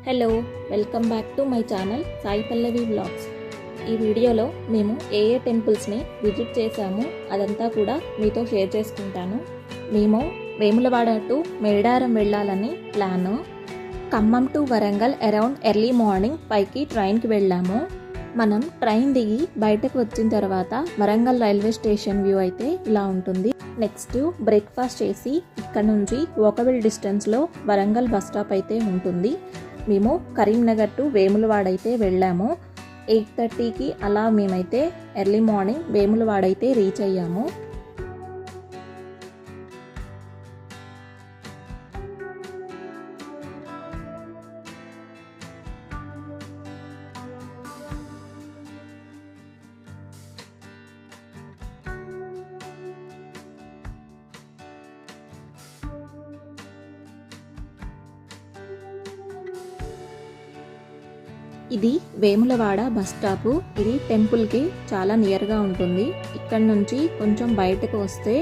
Hello, welcome back to my channel Sai Pallavi vlogs. ఈ వీడియోలో మేము ఏ టెంపుల్స్ని విజిట్ చేశాము అదంతా కూడా మీతో షేర్ చేసుకుంటాను. మేము వేములవాడ టు మేడారం వెళ్ళాలని plan. Khammam to Warangal around early morning 5కి ట్రైన్కి వెళ్ళాము. మనం ట్రైన్ దిగి బయటకు వచ్చిన తర్వాత వరంగల్ రైల్వే స్టేషన్ వ్యూ అయితే ఇలా ఉంటుంది. నెక్స్ట్ బ్రేక్ఫాస్ట్ చేసి ఇక్కడ నుంచి వాకబుల్ డిస్టెన్స్లో వరంగల్ బస్ స్టాప్ అయితే ఉంటుంది. మేము కరీంనగర్ టు వేములవాడ అయితే వెళ్ళాము. 8:30కి అలా మేమైతే ఎర్లీ మార్నింగ్ వేములవాడ అయితే రీచ్ అయ్యాము. ఇది వేములవాడ బస్ స్టాపు. ఇది టెంపుల్కి చాలా నియర్గా ఉంటుంది. ఇక్కడ నుంచి కొంచెం బయటకు వస్తే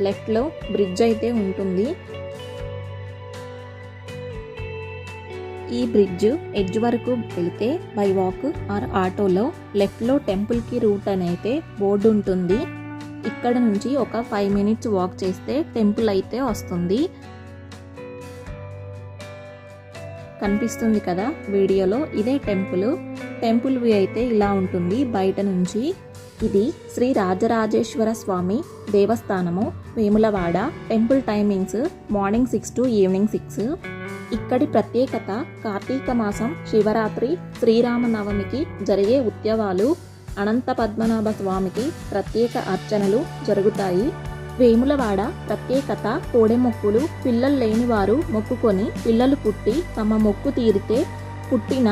లెఫ్ట్లో బ్రిడ్జ్ అయితే ఉంటుంది. ఈ బ్రిడ్జ్ ఎడ్జ్ వరకు వెళితే బై వాక్ ఆర్ ఆటోలో లెఫ్ట్లో టెంపుల్కి రూట్ అని అయితే బోర్డు ఉంటుంది. ఇక్కడ నుంచి ఒక 5 మినిట్స్ వాక్ చేస్తే టెంపుల్ అయితే వస్తుంది. కనిపిస్తుంది కదా వీడియోలో, ఇదే టెంపుల్ వ్యూ అయితే ఇలా ఉంటుంది బయట నుంచి. ఇది Sri Rajarajeshwara Swamy Devasthanam Vemulawada. Temple timings morning 6 to evening 6. ఇక్కడి ప్రత్యేకత కార్తీక మాసం శివరాత్రి శ్రీరామనవమికి జరిగే ఉత్సవాలు, అనంత పద్మనాభ స్వామికి ప్రత్యేక అర్చనలు జరుగుతాయి. వేములవాడ ప్రత్యేకత కోడెమొక్కులు. పిల్లలు లేని వారు మొక్కుకొని పిల్లలు పుట్టి తమ మొక్కు తీరితే పుట్టిన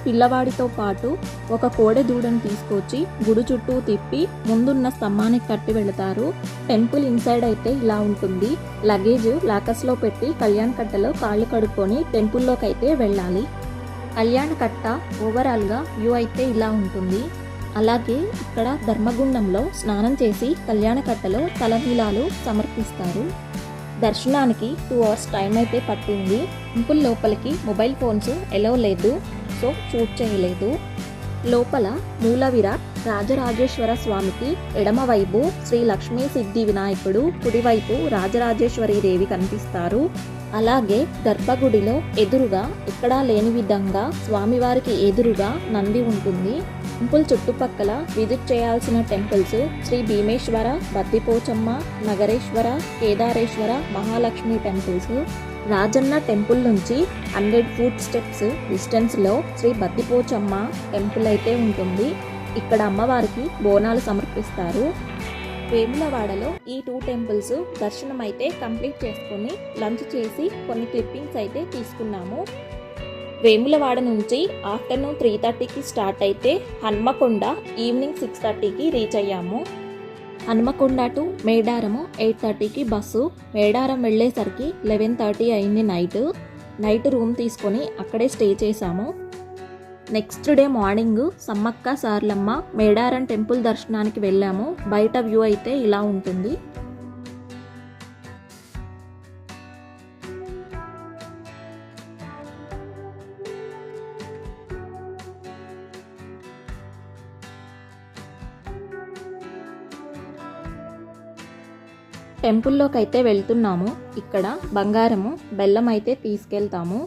పిల్లవాడితో పాటు ఒక కోడె దూడను తీసుకొచ్చి గుడి చుట్టూ తిప్పి ముందున్న స్తంభానికి కట్టి వెళతారు. టెంపుల్ ఇన్సైడ్ అయితే ఇలా ఉంటుంది. లగేజ్ లాకర్స్లో పెట్టి కళ్యాణ కట్టలో కాళ్ళు కడుక్కొని టెంపుల్లోకి అయితే వెళ్ళాలి. కళ్యాణ కట్ట ఓవరాల్గా వ్యూ అయితే ఇలా ఉంటుంది. అలాగే ఇక్కడ ధర్మగుండంలో స్నానం చేసి కళ్యాణ కట్టలో తలనీలాలు సమర్పిస్తారు. దర్శనానికి 2 hours టైం అయితే పట్టింది. టెంపుల్ లోపలికి మొబైల్ ఫోన్స్ ఎలో లేదు, సో షూట్ చేయలేదు. లోపల మూలవిర రాజరాజేశ్వర స్వామికి ఎడమవైపు శ్రీ లక్ష్మీ సిద్ధి వినాయకుడు, కుడివైపు రాజరాజేశ్వరి దేవి కనిపిస్తారు. అలాగే గర్భగుడిలో ఎదురుగా ఎక్కడా లేని విధంగా స్వామివారికి ఎదురుగా నంది ఉంటుంది. టెంపుల్ చుట్టుపక్కల విజిట్ చేయాల్సిన temples Shri Bhimeshwara, Baddipochamma, Nagareshwara, Kedareshwara, Mahalakshmi temples. Rajanna temple నుంచి 100 feet స్టెప్స్ డిస్టెన్స్లో శ్రీ బద్దిపోచమ్మ టెంపుల్ అయితే ఉంటుంది. ఇక్కడ అమ్మవారికి బోనాలు సమర్పిస్తారు. వేములవాడలో ఈ 2 టెంపుల్స్ దర్శనం అయితే కంప్లీట్ చేసుకొని లంచ్ చేసి కొన్ని క్లిప్పింగ్స్ అయితే తీసుకున్నాము. వేములవాడ నుంచి ఆఫ్టర్నూన్ 3:30కి స్టార్ట్ అయితే హన్మకొండ ఈవినింగ్ 6:30కి రీచ్ అయ్యాము. హన్మకొండ టు మేడారము 8:30కి బస్సు. మేడారం వెళ్ళేసరికి 11:30 అయింది నైట్ రూమ్ తీసుకొని అక్కడే స్టే చేశాము. Next day morning Sammakka Sarlamma Medaram temple దర్శనానికి వెళ్ళాము. బయట వ్యూ అయితే ఇలా ఉంటుంది. టెంపుల్లోకి అయితే వెళ్తున్నాము. ఇక్కడ బంగారము, బెల్లం అయితే తీసుకెళ్తాము.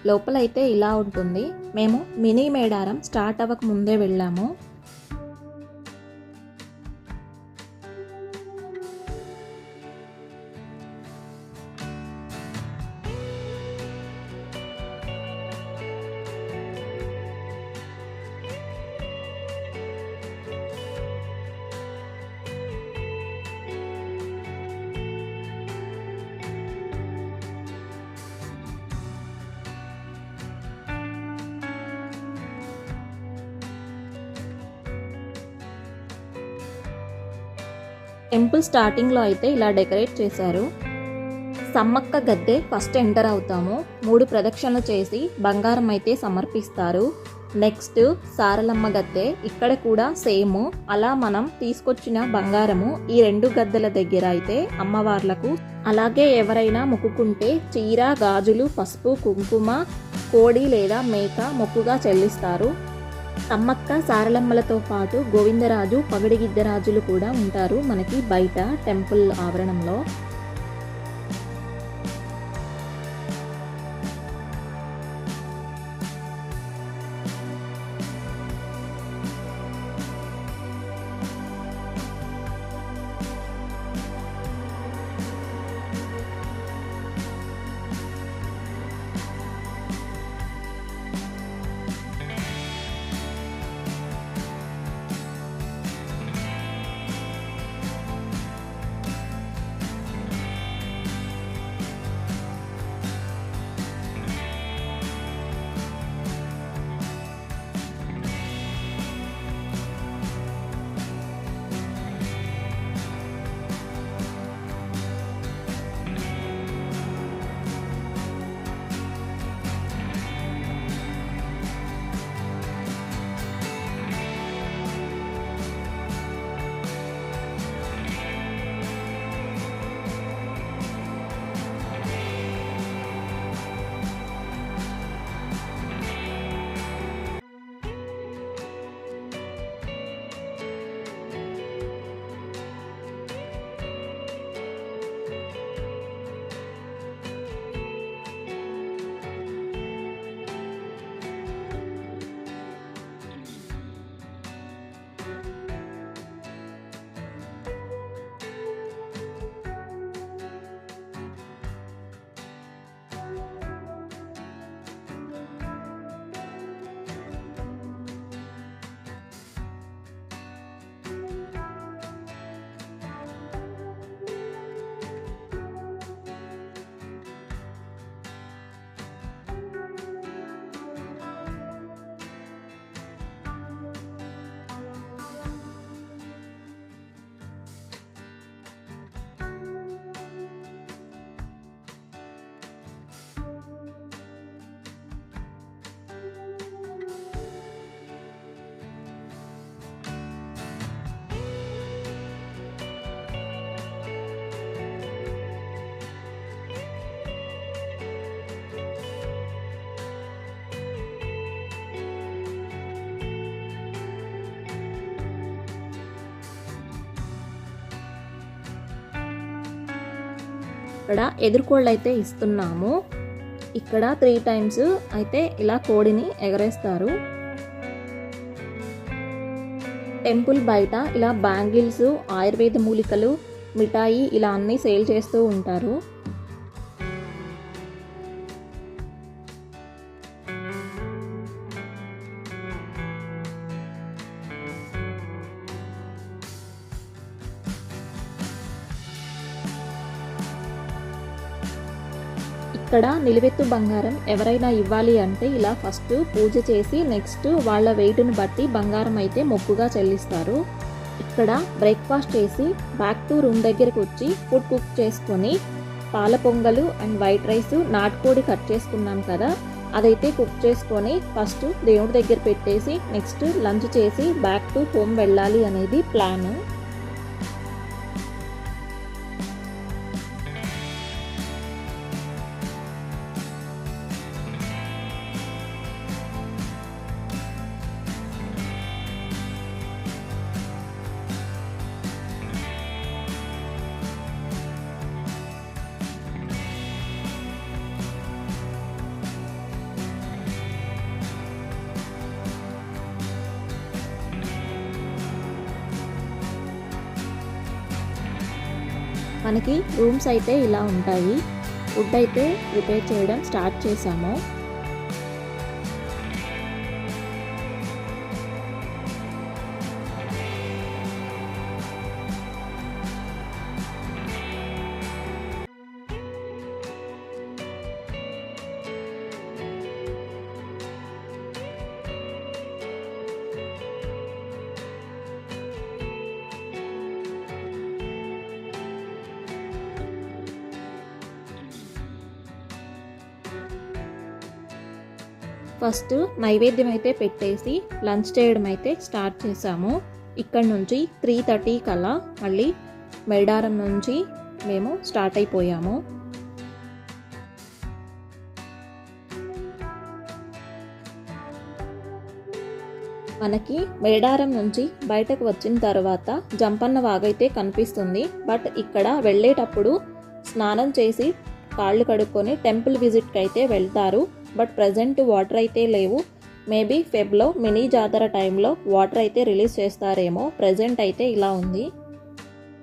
లోపలైతే ఇలా ఉంటుంది. మేము మినీ మేడారం స్టార్ట్ అవ్వక ముందే వెళ్ళాము. టెంపుల్ స్టార్టింగ్లో అయితే ఇలా డెకరేట్ చేశారు. సమ్మక్క గద్దె ఫస్ట్ ఎంటర్ అవుతాము. 3 ప్రదక్షిణలు చేసి బంగారం అయితే సమర్పిస్తారు. నెక్స్ట్ సారలమ్మ గద్దె, ఇక్కడ కూడా సేమ్ అలా మనం తీసుకొచ్చిన బంగారము ఈ 2 గద్దెల దగ్గర అయితే అమ్మవార్లకు. అలాగే ఎవరైనా మొక్కుకుంటే చీర, గాజులు, పసుపు, కుంకుమ కోడి లేదా మేక మొక్కుగా చెల్లిస్తారు. సమ్మక్క సారలమ్మలతో పాటు గోవిందరాజు, పగడిగిద్దరాజులు కూడా ఉంటారు మనకి బయట టెంపుల్ ఆవరణంలో. ఇక్కడ ఎదురుకోళ్ళు అయితే ఇస్తున్నాము. ఇక్కడ 3 times అయితే ఇలా కోడిని ఎగరేస్తారు. టెంపుల్ బయట ఇలా బ్యాంగిల్స్, ఆయుర్వేద మూలికలు, మిఠాయి ఇలా అన్నీ సేల్ చేస్తూ ఉంటారు. ఇక్కడ నిలువెత్తు బంగారం ఎవరైనా ఇవ్వాలి అంటే ఇలా ఫస్ట్ పూజ చేసి నెక్స్ట్ వాళ్ళ వెయిట్ని బట్టి బంగారం అయితే మొక్కుగా చెల్లిస్తారు. ఇక్కడ బ్రేక్ఫాస్ట్ చేసి బ్యాక్ టు రూమ్ దగ్గరకు వచ్చి ఫుడ్ కుక్ చేసుకొని పాల పొంగలు అండ్ వైట్ రైస్, నాటుకోడి కట్ చేసుకున్నాం కదా అదైతే కుక్ చేసుకొని ఫస్ట్ దేవుడి దగ్గర పెట్టేసి నెక్స్ట్ లంచ్ చేసి బ్యాక్ టు హోమ్ వెళ్ళాలి అనేది ప్లాన్. మనకి రూమ్స్ అయితే ఇలా ఉంటాయి. ఫుడ్ అయితే ప్రిపేర్ చేయడం స్టార్ట్ చేసాము. ఫస్ట్ నైవేద్యం అయితే పెట్టేసి లంచ్ చేయడం అయితే స్టార్ట్ చేసాము. ఇక్కడ నుంచి 3:30 కల్లా మళ్ళీ మేడారం నుంచి మేము స్టార్ట్ అయిపోయాము. మనకి మేడారం నుంచి బయటకు వచ్చిన తర్వాత జంపన్న వాగైతే కనిపిస్తుంది. బట్ ఇక్కడ వెళ్ళేటప్పుడు స్నానం చేసి కాళ్ళు కడుక్కొని టెంపుల్ విజిట్కి అయితే వెళ్తారు. బట్ ప్రజెంట్ వాటర్ అయితే లేవు. మేబీ ఫెబ్లో మినీ జాతర టైంలో వాటర్ అయితే రిలీజ్ చేస్తారేమో. ప్రజెంట్ అయితే ఇలా ఉంది.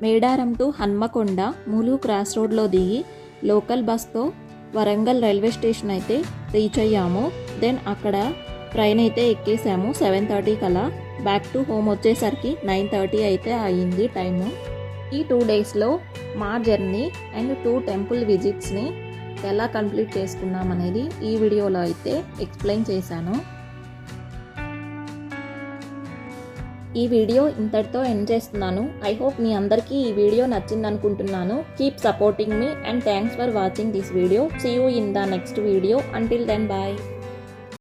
మేడారం టు హన్మకొండ మూలు క్రాస్ రోడ్లో దిగి లోకల్ బస్తో వరంగల్ రైల్వే స్టేషన్ అయితే రీచ్ అయ్యాము. దెన్ అక్కడ ట్రైన్ అయితే ఎక్కేసాము 7:30 కలా. బ్యాక్ టు హోమ్ వచ్చేసరికి 9:30 అయితే అయ్యింది టైము. ఈ 2 డేస్లో మా జర్నీ అండ్ 2 టెంపుల్ విజిట్స్ని ఎలా కంప్లీట్ చేసుకున్నాం అనేది ఈ వీడియోలో అయితే ఎక్స్ప్లెయిన్ చేశాను. ఈ వీడియో ఇంతటితో ఎండ్ చేస్తున్నాను. ఐ హోప్ మీ అందరికీ ఈ వీడియో నచ్చింది అనుకుంటున్నాను. Keep supporting me and thanks for watching this video. See you in the next video. Until then bye.